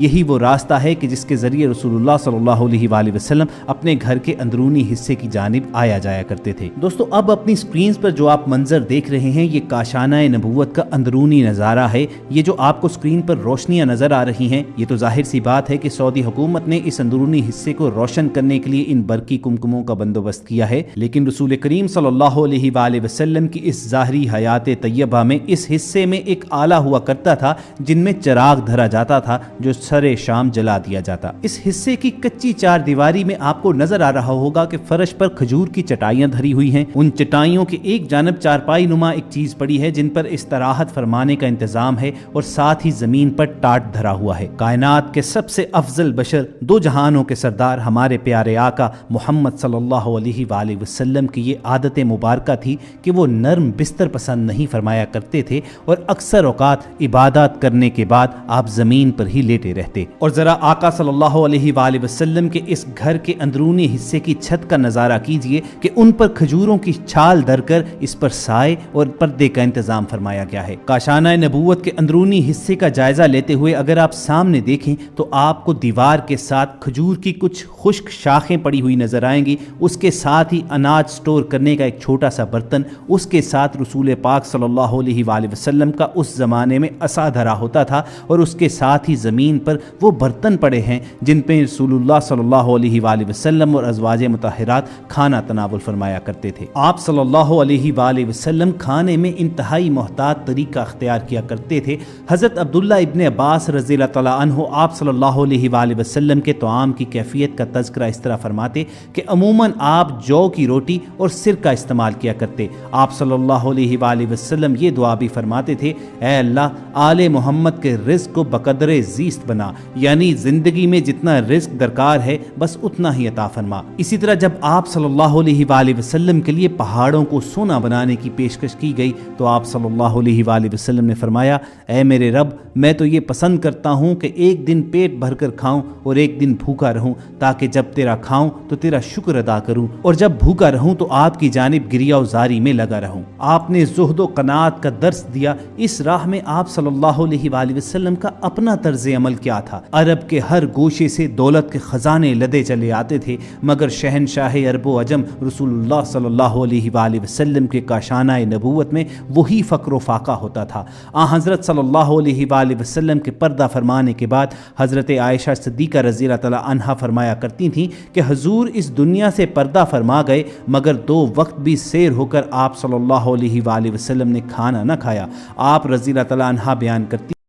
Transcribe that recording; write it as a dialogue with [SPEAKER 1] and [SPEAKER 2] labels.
[SPEAKER 1] یہی وہ راستہ ہے کہ جس کے ذریعے رسول اللہ صلی اللہ علیہ وآلہ وسلم اپنے گھر کے اندرونی حصے کی جانب آیا جایا کرتے تھے۔ دوستو اب اپنی سکرینز پر جو آپ منظر دیکھ رہے ہیں یہ کاشانہ نبوت کا اندرونی نظارہ ہے۔ یہ جو آپ کو سکرین پر روشنیاں نظر آ رہی ہیں یہ تو ظاہر سی بات ہے کہ سعودی حکومت نے اس اندرونی حصے کو روشن کرنے کے لیے ان برقی کمکموں کا بندوبست کیا ہے، لیکن رسول کریم صلی اللہ علیہ وآلہ وسلم کی اس ظاہری حیات طیبہ میں اس حصے میں ایک آلہ ہوا کرتا تھا جن میں چراغ دھرا جاتا تھا جو سرے شام جلا دیا جاتا۔ اس حصے کی کچی چار دیواری میں آپ کو نظر آ رہا ہوگا کہ فرش پر کھجور کی چٹائیاں دھری ہوئی ہیں۔ ان چٹائیوں کے ایک جانب چارپائی نما ایک چیز پڑی ہے جن پر استراحت فرمانے کا انتظام ہے اور ساتھ ہی زمین پر ٹاٹ دھرا ہوا ہے۔ کائنات کے سب سے افضل بشر، دو جہانوں کے سردار ہمارے پیارے آقا محمد صلی اللہ علیہ وآلہ وسلم کی یہ عادت مبارکہ تھی کہ وہ نرم بستر پسند نہیں فرمایا کرتے تھے اور اکثر اوقات عبادات کرنے کے بعد آپ زمین پر ہی لیٹے رہتے۔ اور ذرا آقا صلی اللہ علیہ وآلہ وسلم کے اس گھر کے اندرونی حصے کی چھت کا نظارہ کیجئے کہ ان پر کھجوروں کی چھال دھر کر اس پر سائے اور پردے کا انتظام فرمایا گیا ہے۔ کاشانہ نبوت کے اندرونی حصے کا جائزہ لیتے ہوئے اگر آپ سامنے دیکھیں تو آپ کو دیوار کے ساتھ کھجور کی کچھ خشک شاخیں پڑی ہوئی نظر آئیں گی، اس کے ساتھ ہی اناج سٹور کرنے کا ایک چھوٹا سا برتن، اس کے ساتھ رسول پاک صلی اللہ علیہ وآلہ وسلم کا اس زمانے میں عصا دھرا ہوتا تھا اور اس کے ساتھ ہی زمین پر وہ برتن پڑے ہیں جن پہ رسول اللہ صلی اللہ علیہ وآلہ وسلم اور ازواج مطہرات کھانا تناول فرمایا کرتے تھے۔ آپ صلی اللہ علیہ وآلہ وسلم کھانے میں انتہائی محتاط طریقہ اختیار کیا کرتے تھے۔ حضرت عبداللہ ابن عباس رضی اللہ تعالیٰ عنہ آپ صلی اللہ علیہ وآلہ وسلم کے طعام کی کیفیت کا تذکرہ اس طرح فرماتے کہ عموماً آپ جو کی روٹی اور سرکہ استعمال کیا کرتے۔ آپ صلی اللہ علیہ وآلہ وسلم یہ دعا بھی فرماتے تھے، اے اللہ آل محمد کے رزق کو بقدر زیست بنا، یعنی زندگی میں جتنا رزق درکار ہے بس اتنا ہی عطا فرما۔ اسی طرح جب آپ صلی اللہ علیہ وآلہ وسلم کے لیے پہاڑوں کو سونا بنانے کی پیشکش کی گئی تو آپ صلی اللہ علیہ وآلہ وسلم نے فرمایا، اے میرے رب میں تو یہ پسند کرتا ہوں کہ ایک دن پیٹ بھر کر کھاؤں اور ایک دن بھوکا رہوں تاکہ جب تیرا کھاؤں تو تیرا شکر ادا کروں اور جب بھوکا رہوں تو آپ کی جانب گریہ و زاری میں لگا رہوں۔ آپ نے زہد و قناعت کا درس دیا۔ اس راہ میں آپ صلی اللہ علیہ وآلہ وسلم کا اپنا طرز عمل کیا تھا۔ عرب کے ہر گوشے سے دولت کے خزانے لدے چلے آتے تھے مگر شہنشاہ عرب و عجم رسول اللہ صلی اللہ علیہ وآلہ وسلم کے کاشانہ نبوت میں وہی فقر و فاقہ ہوتا تھا۔ حضرت صلی اللہ علیہ وآلہ وسلم کے پردہ فرمانے کے بعد حضرت عائشہ صدیقہ رضی اللہ تعالیٰ عنہا فرمایا کرتی تھیں کہ حضور اس دنیا سے پردہ فرما گئے مگر 2 وقت بھی سیر ہو کر آپ صلی اللہ علیہ وآلہ وسلم نے کھانا نہ کھایا۔ آپ رضی اللہ تعالیٰ عنہا بیان کرتی